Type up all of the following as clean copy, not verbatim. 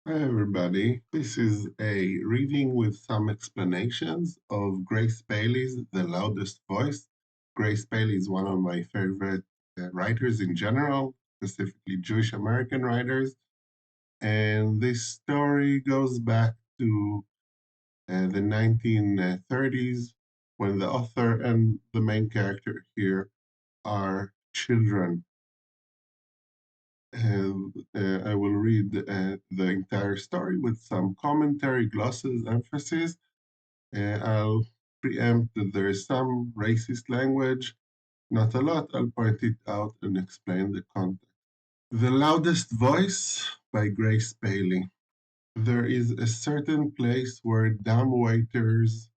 Hi, everybody. This is a reading with some explanations of Grace Paley's The Loudest Voice. Grace Paley is one of my favorite writers in general, specifically Jewish American writers. And this story goes back to the 1930s when the author and the main character here are children. And I will read the entire story with some commentary, glosses, emphasis. I'll preempt that there is some racist language, not a lot. I'll point it out and explain the context. The Loudest Voice by Grace Paley. There is a certain place where dumb waiters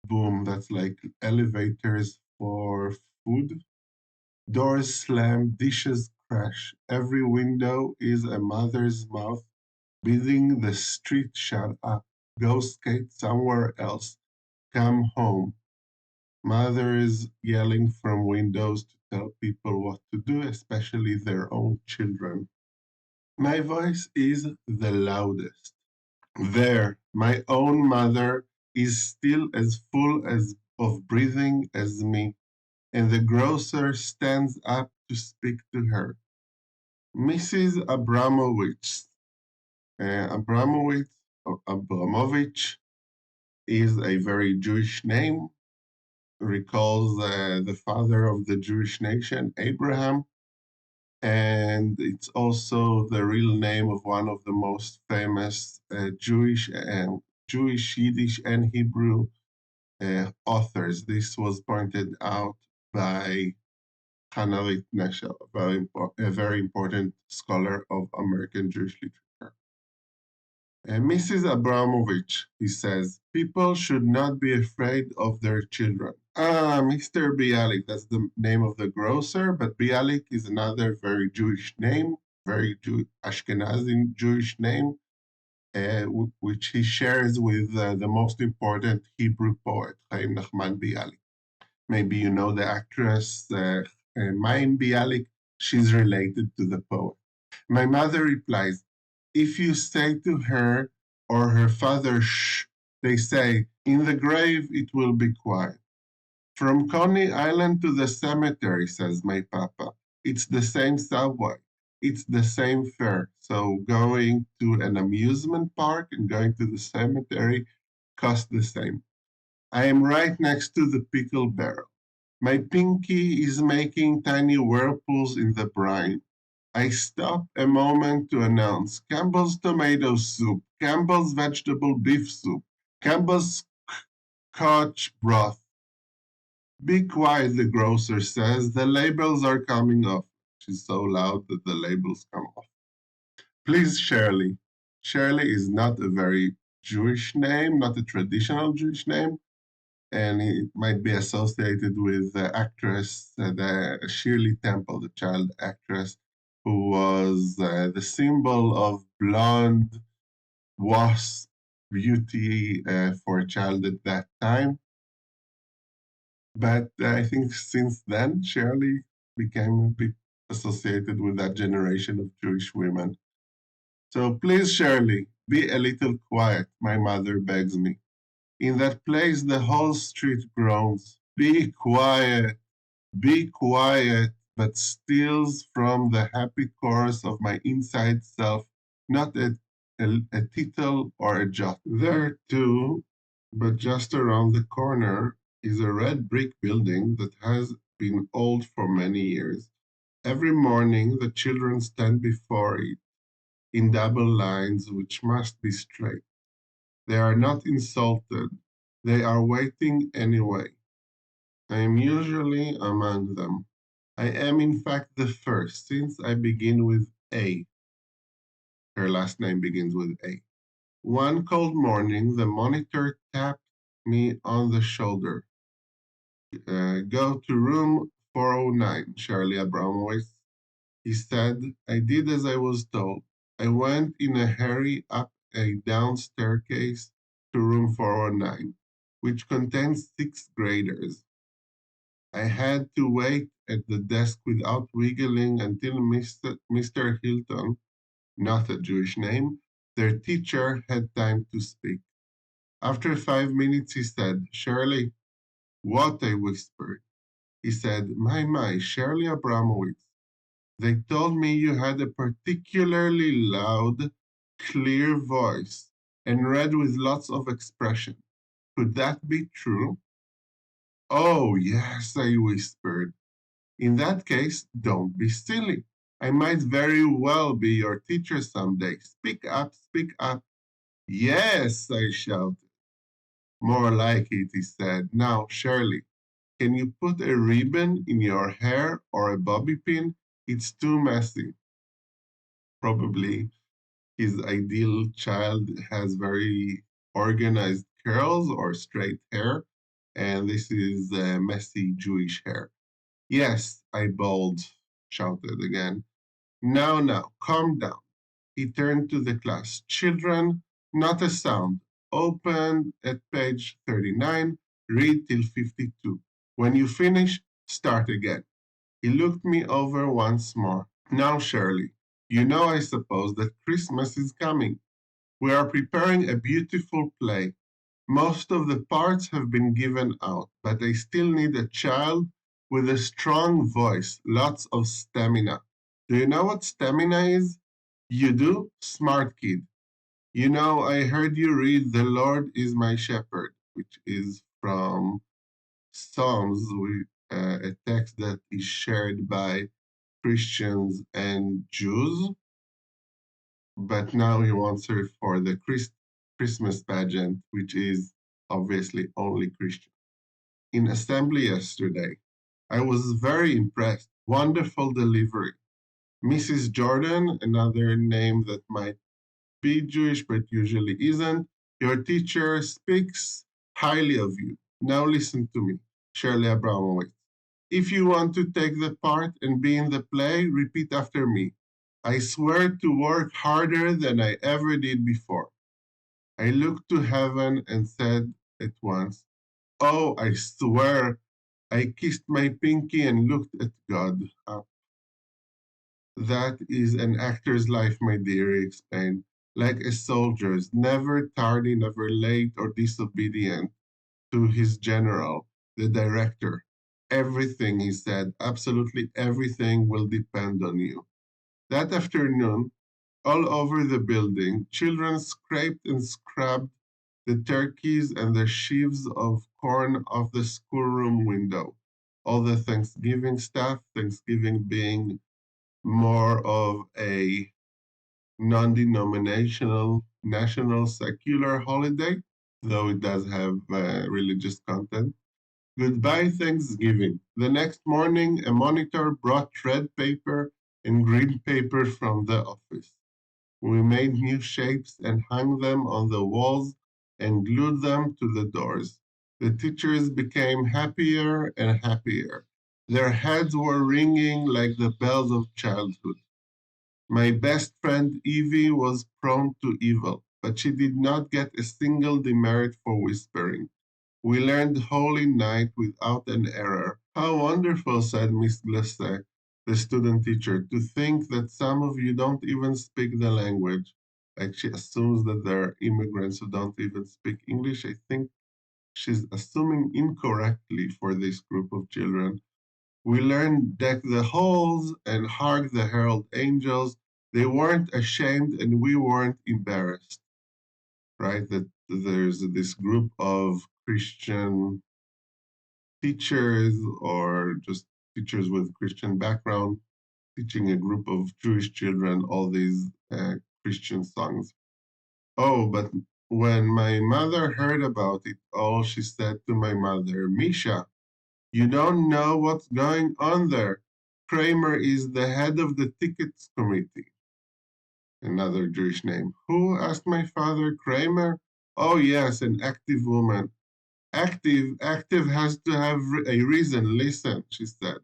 boom, that's like elevators for food. Doors slam, dishes crash. Every window is a mother's mouth bidding the street shut up. Go skate somewhere else. Come home. Mothers yelling from windows to tell people what to do, especially their own children. My voice is the loudest. There, my own mother is still as full as of breathing as me, and the grocer stands up to speak to her. Mrs. Abramowitz, Abramovich is a very Jewish name, recalls the father of the Jewish nation, Abraham, and it's also the real name of one of the most famous Jewish, Yiddish, and Hebrew authors. This was pointed out by Hannah Nesha, a very important scholar of American Jewish literature. Mrs. Abramovich, he says, people should not be afraid of their children. Ah, Mr. Bialik, that's the name of the grocer, but Bialik is another very Jewish name, very Ashkenazi Jewish name, which he shares with the most important Hebrew poet, Chaim Nachman Bialik. Maybe you know the actress Mayim Bialik, she's related to the poet. My mother replies, if you say to her or her father, shh, they say, in the grave it will be quiet. From Coney Island to the cemetery, says my papa, it's the same subway. It's the same fare. So going to an amusement park and going to the cemetery cost the same. I am right next to the pickle barrel. My pinky is making tiny whirlpools in the brine. I stop a moment to announce Campbell's tomato soup, Campbell's vegetable beef soup, Campbell's scotch broth. Be quiet, the grocer says. The labels are coming off. She's so loud that the labels come off. Please, Shirley. Shirley is not a very Jewish name, not a traditional Jewish name, and it might be associated with the actress, the Shirley Temple, the child actress, who was the symbol of blonde wasp beauty for a child at that time. But I think since then, Shirley became a bit associated with that generation of Jewish women. So please, Shirley, be a little quiet, my mother begs me. In that place, the whole street groans. Be quiet, but steals from the happy chorus of my inside self, not a tittle or a jot. There, too, but just around the corner, is a red brick building that has been old for many years. Every morning, the children stand before it in double lines, which must be straight. They are not insulted, they are waiting anyway. I am usually among them. I am, in fact, the first, since I begin with A. Her last name begins with A. One cold morning, the monitor tapped me on the shoulder. Go to room 409, Shirley Abramowitz. He said. I did as I was told. I went in a hurry up a down staircase to room 409, which contains sixth graders. I had to wait at the desk without wiggling until Mr. Hilton, not a Jewish name, Their teacher had time to speak. After 5 minutes, he said, Shirley, what? I whispered. He said, my, Shirley Abramowitz. They told me you had a particularly loud, clear voice and read with lots of expression. Could that be true? Oh, yes, I whispered. In that case, don't be silly. I might very well be your teacher someday. Speak up, speak up. Yes, I shouted. More like it, he said. Now, Shirley, can you put a ribbon in your hair or a bobby pin? It's too messy. Probably his ideal child has very organized curls or straight hair, and this is messy Jewish hair. Yes, I bawled, shouted again. Now, calm down. He turned to the class. Children, not a sound. Open at page 39, read till 52. When you finish, start again. He looked me over once more. Now, Shirley, you know, I suppose, that Christmas is coming. We are preparing a beautiful play. Most of the parts have been given out, but I still need a child with a strong voice, lots of stamina. Do you know what stamina is? You do? Smart kid. You know, I heard you read The Lord is My Shepherd, which is from Psalms, a text that is shared by Christians and Jews, but now he wants her for the Christmas pageant, which is obviously only Christian. In assembly yesterday, I was very impressed. Wonderful delivery. Mrs. Jordan, another name that might be Jewish but usually isn't, your teacher speaks highly of you. Now listen to me, Shirley Abramowitz. If you want to take the part and be in the play, repeat after me. I swear to work harder than I ever did before. I looked to heaven and said at once, Oh, I swear. I kissed my pinky and looked at God. That is an actor's life, my dear, he explained. Like a soldier's, never tardy, never late or disobedient to his general, the director. Everything, he said, absolutely everything will depend on you. That afternoon, all over the building, children scraped and scrubbed the turkeys and the sheaves of corn off the schoolroom window. All the Thanksgiving stuff, Thanksgiving being more of a non denominational, national, secular holiday, though it does have religious content. Goodbye, Thanksgiving. The next morning, a monitor brought red paper and green paper from the office. We made new shapes and hung them on the walls and glued them to the doors. The teachers became happier and happier. Their heads were ringing like the bells of childhood. My best friend Evie was prone to evil, but she did not get a single demerit for whispering. We learned Holy Night without an error. How wonderful, said Miss Glesser, the student teacher, to think that some of you don't even speak the language. Like she assumes that there are immigrants who don't even speak English. I think she's assuming incorrectly for this group of children. We learned deck the halls and hark the herald angels. They weren't ashamed and we weren't embarrassed, right? That there's this group of Christian teachers or just teachers with Christian background teaching a group of Jewish children all these Christian songs. Oh, but when my mother heard about it all, she said to my mother, Misha, you don't know what's going on there. Kramer is the head of the tickets committee. Another Jewish name. Who? Asked my father. Kramer? Oh, yes, an active woman. Active has to have a reason. Listen, she said,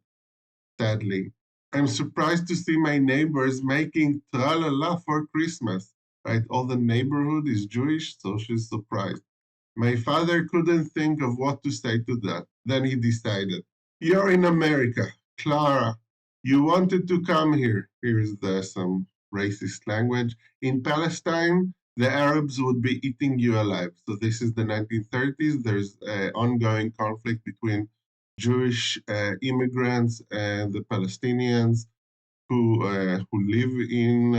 sadly. I'm surprised to see my neighbors making tra-la-la for Christmas. Right? All the neighborhood is Jewish, so she's surprised. My father couldn't think of what to say to that. Then he decided, You're in America, Clara. You wanted to come here. Here's some racist language. In Palestine, the Arabs would be eating you alive. So this is the 1930s. There's an ongoing conflict between Jewish immigrants and the Palestinians who live in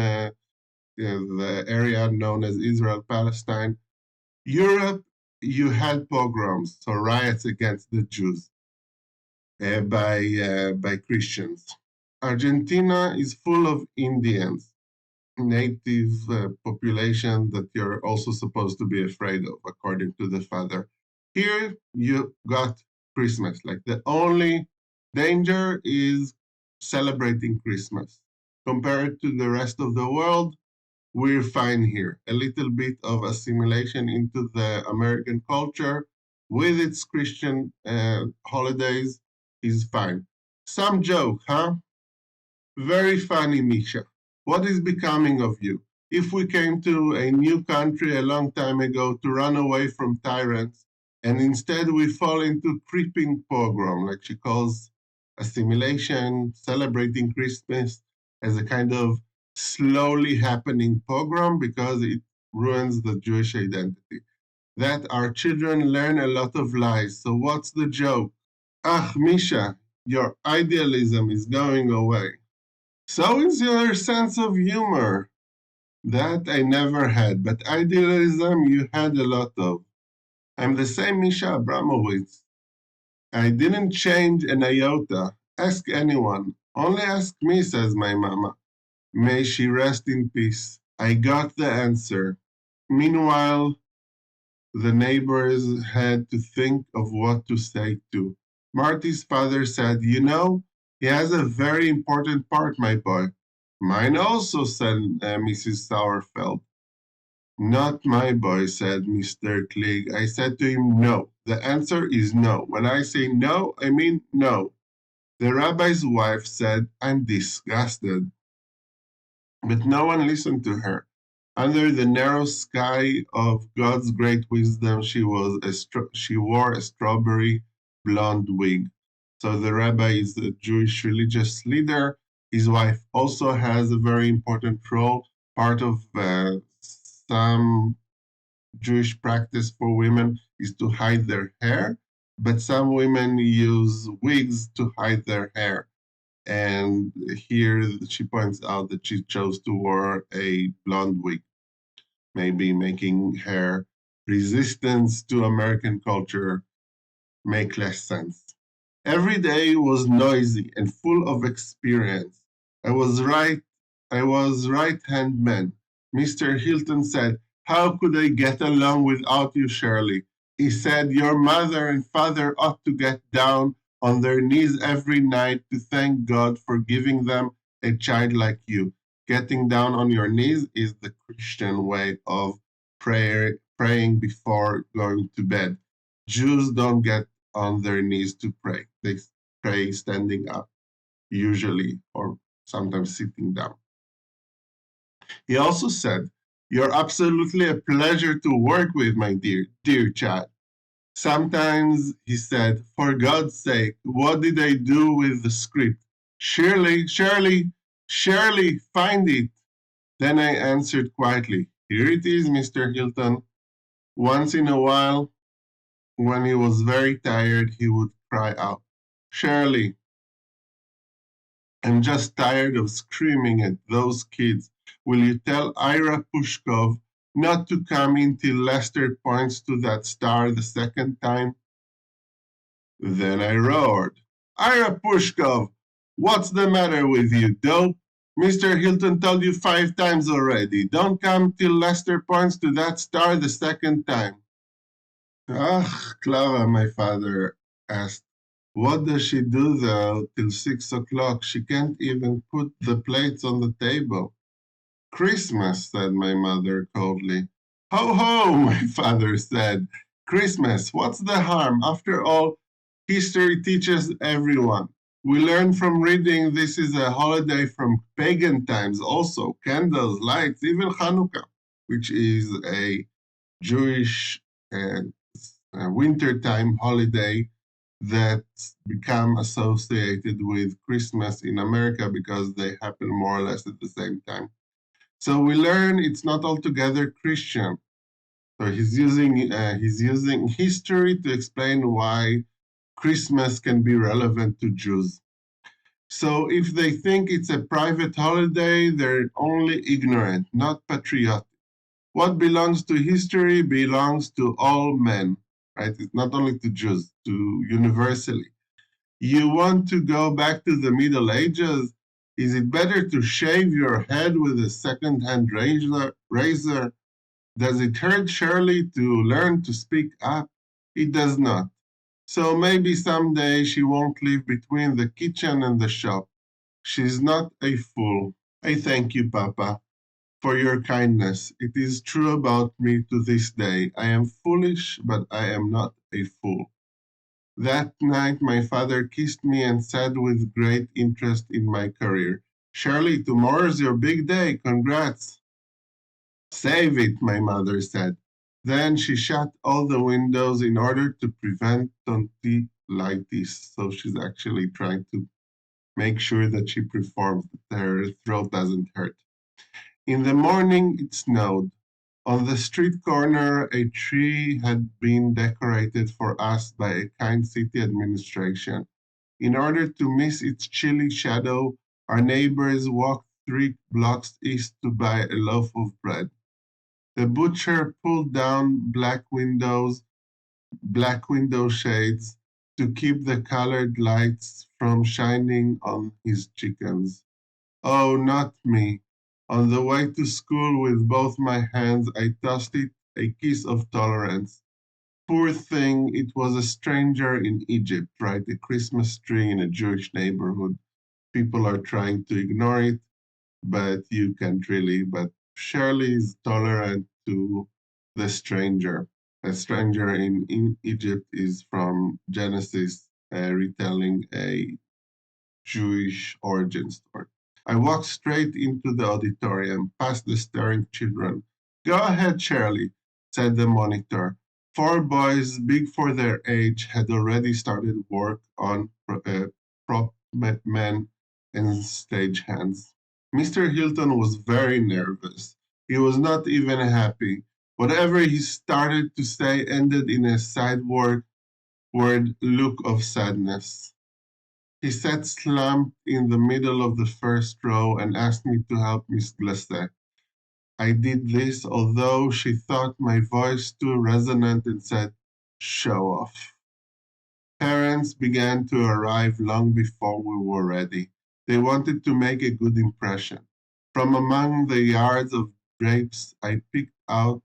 the area known as Israel Palestine. Europe, you had pogroms, so riots against the Jews by Christians. Argentina is full of Indians, native population that you're also supposed to be afraid of, according to the father. Here you got Christmas. Like the only danger is celebrating Christmas. Compared to the rest of the world, we're fine here. A little bit of assimilation into the American culture with its Christian holidays is fine. Some joke, huh? Very funny, Misha. What is becoming of you? If we came to a new country a long time ago to run away from tyrants, and instead we fall into creeping pogrom, like she calls assimilation, celebrating Christmas as a kind of slowly happening pogrom because it ruins the Jewish identity. That our children learn a lot of lies. So what's the joke? Ah, Misha, your idealism is going away. So is your sense of humor. That I never had, but idealism you had a lot of. I'm the same Misha Abramowitz. I didn't change an iota. Ask anyone. Only ask me, says my mama. May she rest in peace. I got the answer. Meanwhile, the neighbors had to think of what to say too. Marty's father said, You know, he has a very important part, my boy. Mine also, said Mrs. Sauerfeld. Not my boy, said Mr. Klieg. I said to him, No. The answer is no. When I say no, I mean no. The rabbi's wife said, I'm disgusted. But no one listened to her. Under the narrow sky of God's great wisdom, she wore a strawberry blonde wig. So the rabbi is a Jewish religious leader. His wife also has a very important role. Part of some Jewish practice for women is to hide their hair, but some women use wigs to hide their hair. And here she points out that she chose to wear a blonde wig, maybe making her resistance to American culture make less sense. Every day was noisy and full of experience. I was right. I was right-hand man. Mr. Hilton said, How could I get along without you, Shirley? He said, Your mother and father ought to get down on their knees every night to thank God for giving them a child like you. Getting down on your knees is the Christian way of praying before going to bed. Jews don't get on their knees to pray. They pray standing up, usually, or sometimes sitting down. He also said, You're absolutely a pleasure to work with, my dear Chad. Sometimes he said, For God's sake, what did I do with the script? Shirley, find it. Then I answered quietly, Here it is, Mr. Hilton. Once in a while, when he was very tired, he would cry out, Shirley, I'm just tired of screaming at those kids. Will you tell Ira Pushkov not to come in till Lester points to that star the second time? Then I roared, Ira Pushkov, what's the matter with you, dope? Mr. Hilton told you 5 times already. Don't come till Lester points to that star the second time. Ah, Clara, my father asked, what does she do though till 6 o'clock? She can't even put the plates on the table. Christmas, said my mother coldly. Ho ho, my father said. Christmas, what's the harm? After all, history teaches everyone. We learn from reading this is a holiday from pagan times also. Candles, lights, even Hanukkah, which is a Jewish wintertime holiday that's become associated with Christmas in America because they happen more or less at the same time. So we learn it's not altogether Christian. So he's using history to explain why Christmas can be relevant to Jews. So if they think it's a private holiday, they're only ignorant, not patriotic. What belongs to history belongs to all men, right? It's not only to Jews, to universally. You want to go back to the Middle Ages? Is it better to shave your head with a second-hand razor? Does it hurt Shirley to learn to speak up? It does not. So maybe someday she won't live between the kitchen and the shop. She's not a fool. I thank you, Papa, for your kindness. It is true about me to this day. I am foolish, but I am not a fool. That night, my father kissed me and said with great interest in my career, Shirley, tomorrow's your big day. Congrats. Save it, my mother said. Then she shut all the windows in order to prevent tonsillitis. So she's actually trying to make sure that she performs, that her throat doesn't hurt. In the morning, it snowed. On the street corner, a tree had been decorated for us by a kind city administration. In order to miss its chilly shadow, our neighbors walked 3 blocks east to buy a loaf of bread. The butcher pulled down black window shades to keep the colored lights from shining on his chickens. Oh, not me. On the way to school with both my hands, I tossed it a kiss of tolerance. Poor thing, it was a stranger in Egypt, right? A Christmas tree in a Jewish neighborhood. People are trying to ignore it, but you can't really. But Shirley is tolerant to the stranger. A stranger in Egypt is from Genesis, retelling a Jewish origin story. I walked straight into the auditorium, past the staring children. Go ahead, Shirley, said the monitor. 4 boys, big for their age, had already started work on prop men and stagehands. Mr. Hilton was very nervous. He was not even happy. Whatever he started to say ended in a sideward word look of sadness. He sat slumped in the middle of the first row and asked me to help Miss Glacé. I did this, although she thought my voice too resonant and said, show off. Parents began to arrive long before we were ready. They wanted to make a good impression. From among the yards of drapes I picked out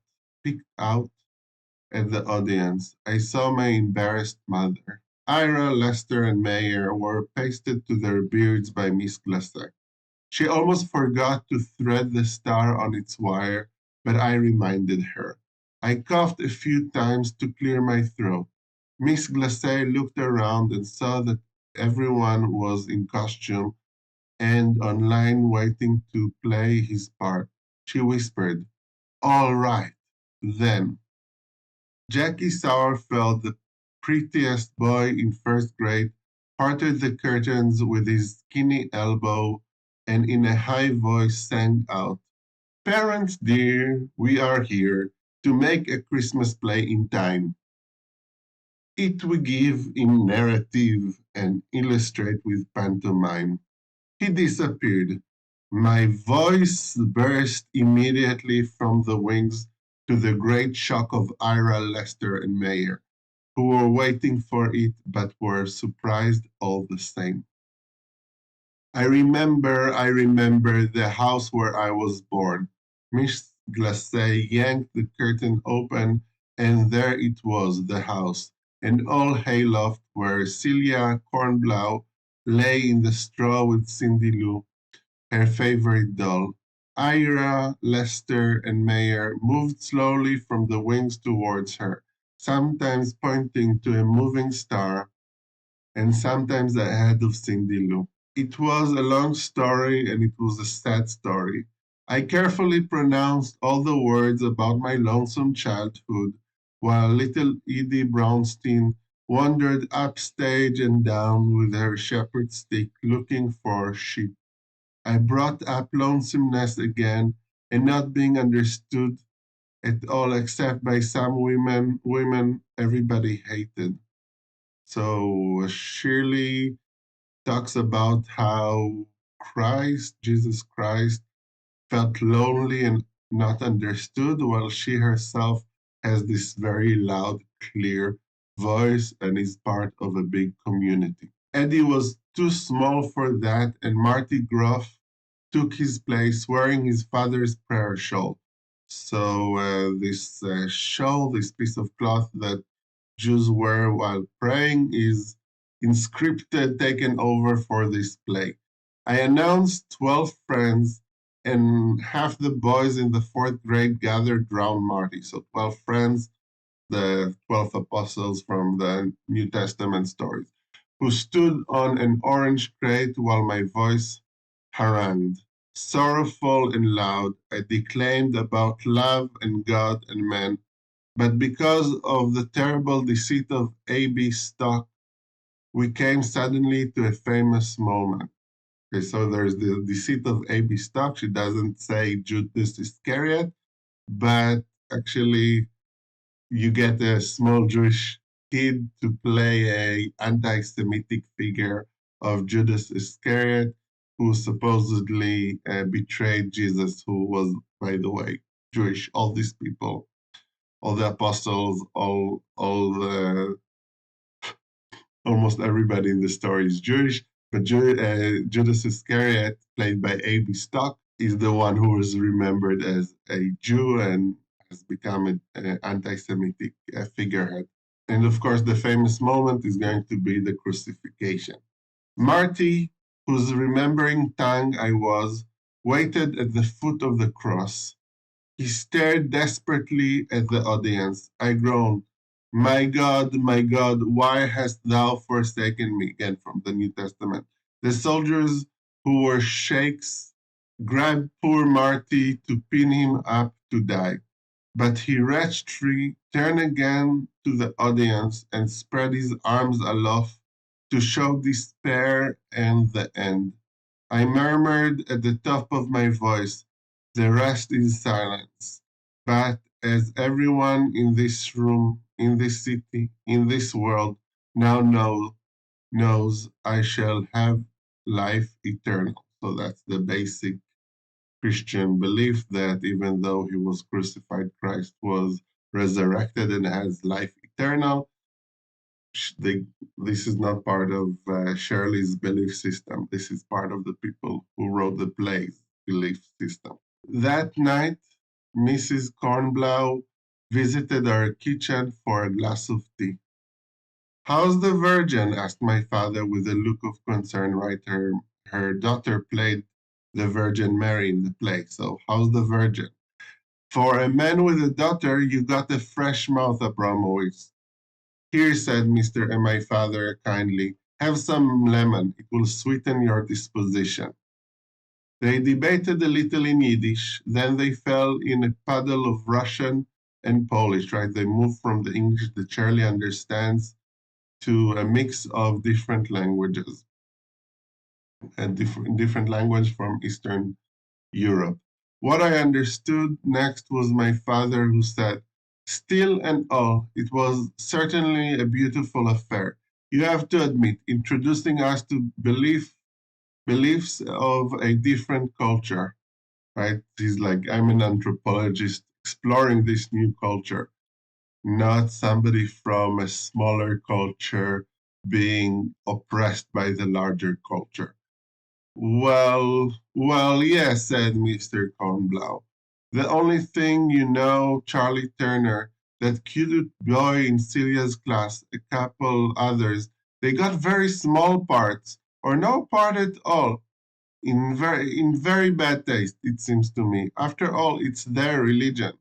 at the audience, I saw my embarrassed mother. Ira, Lester, and Mayer were pasted to their beards by Miss Glacé. She almost forgot to thread the star on its wire, but I reminded her. I coughed a few times to clear my throat. Miss Glacé looked around and saw that everyone was in costume and online waiting to play his part. She whispered, all right, then. Jackie Sauerfeld, the prettiest boy in first grade, parted the curtains with his skinny elbow and in a high voice sang out, Parents dear, we are here to make a Christmas play in time. It we give in narrative and illustrate with pantomime. He disappeared. My voice burst immediately from the wings to the great shock of Ira, Lester, and Mayer, who were waiting for it but were surprised all the same. I remember the house where I was born. Miss Glacé yanked the curtain open, and there it was, the house, an old hayloft where Celia Kornblau lay in the straw with Cindy Lou, her favorite doll. Ira, Lester, and Mayer moved slowly from the wings towards her, sometimes pointing to a moving star and sometimes ahead of Cindy Lou. It was a long story and it was a sad story. I carefully pronounced all the words about my lonesome childhood while little Edie Brownstein wandered upstage and down with her shepherd stick looking for sheep. I brought up lonesomeness again, and not being understood at all, except by some women everybody hated. So Shirley talks about how Jesus Christ, felt lonely and not understood, while she herself has this very loud, clear voice and is part of a big community. Eddie was too small for that, and Marty Groff took his place wearing his father's prayer shawl. So, this shawl, this piece of cloth that Jews wear while praying, is inscripted, taken over for this play. I announced 12 friends, and half the boys in the fourth grade gathered round Marty. So 12 friends, the 12 apostles from the New Testament stories, who stood on an orange crate while my voice harangued. Sorrowful and loud, I declaimed about love and God and man, but because of the terrible deceit of A.B. Stock, we came suddenly to a famous moment. Okay, so there's the deceit of A.B. Stock. She doesn't say Judas Iscariot, but actually you get a small Jewish kid to play a anti-Semitic figure of Judas Iscariot, who supposedly betrayed Jesus, who was, by the way, Jewish. All these people, all the apostles, all the almost everybody in the story is Jewish, but Judas Iscariot, played by A.B. Stock, is the one who is remembered as a Jew and has become an anti-Semitic figurehead. And of course, the famous moment is going to be the crucifixion. Marty, whose remembering tongue I was, waited at the foot of the cross. He stared desperately at the audience. I groaned, my God, why hast thou forsaken me? Again from the New Testament. The soldiers who were sheiks grabbed poor Marty to pin him up to die. But he wretched free, turned again to the audience, and spread his arms aloft to show despair and the end. I murmured at the top of my voice, the rest is silence. But as everyone in this room, in this city, in this world now knows, I shall have life eternal. So that's the basic Christian belief, that even though he was crucified, Christ was resurrected and has life eternal. They, this is not part of Shirley's belief system. This is part of the people who wrote the play's belief system. That night, Mrs. Kornblau visited our kitchen for a glass of tea. How's the Virgin? Asked my father with a look of concern. Right, her daughter played the Virgin Mary in the play. So how's the Virgin? For a man with a daughter, you got a fresh mouth, Abramowitz. Here, said Mr. and my father kindly, have some lemon. It will sweeten your disposition. They debated a little in Yiddish, then they fell in a puddle of Russian and Polish, right? They moved from the English that Shirley understands to a mix of different languages and different language from Eastern Europe. What I understood next was my father who said, still and all, it was certainly a beautiful affair. You have to admit, introducing us to beliefs of a different culture, right? He's like, I'm an anthropologist exploring this new culture, not somebody from a smaller culture being oppressed by the larger culture. Well, yes, said Mr. Kornblau. The only thing you know, Charlie Turner, that cute boy in Celia's class, a couple others, they got very small parts, or no part at all, in very bad taste, it seems to me. After all, it's their religion.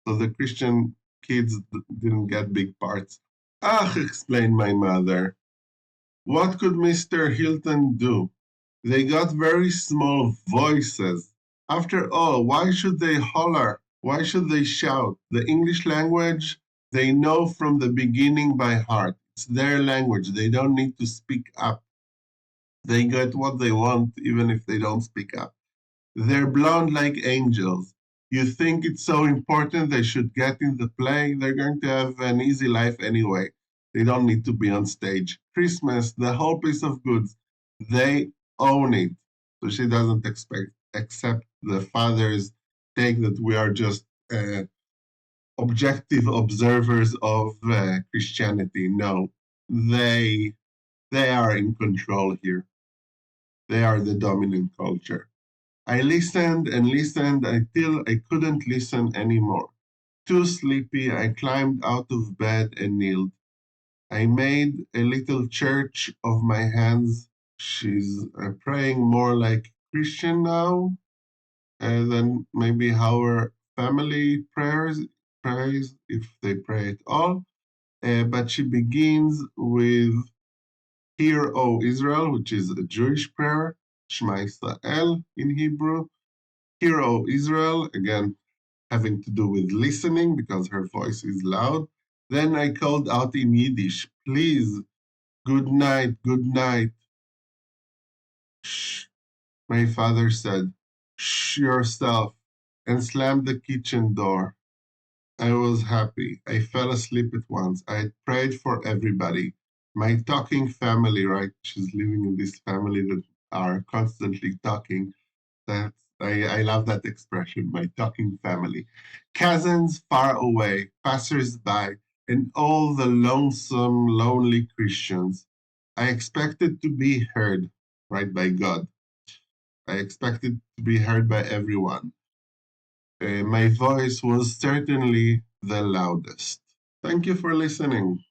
So the Christian kids didn't get big parts. Ah, explained my mother. What could Mr. Hilton do? They got very small voices. After all, why should they holler? Why should they shout? The English language they know from the beginning by heart. It's their language. They don't need to speak up. They get what they want even if they don't speak up. They're blonde like angels. You think it's so important they should get in the play? They're going to have an easy life anyway. They don't need to be on stage. Christmas, the whole piece of goods, they own it. So she doesn't accept the father's take that we are just objective observers of Christianity. No, they they are in control here. They are the dominant culture. I listened and listened until I couldn't listen anymore. Too sleepy, I climbed out of bed and kneeled. I made a little church of my hands. She's praying more like Christian now than maybe how her family prays, if they pray at all. But she begins with Hear, O Israel, which is a Jewish prayer, Shema Israel in Hebrew. Hear, O Israel, again, having to do with listening because her voice is loud. Then I called out in Yiddish, please, good night, good night. Shh, my father said, shh yourself, and slammed the kitchen door. I was happy. I fell asleep at once. I had prayed for everybody. My talking family, right? She's living in this family that are constantly talking. I love that expression, my talking family. Cousins far away, passers-by, and all the lonesome, lonely Christians. I expected to be heard, right, by God. I expected to be heard by everyone. My voice was certainly the loudest. Thank you for listening.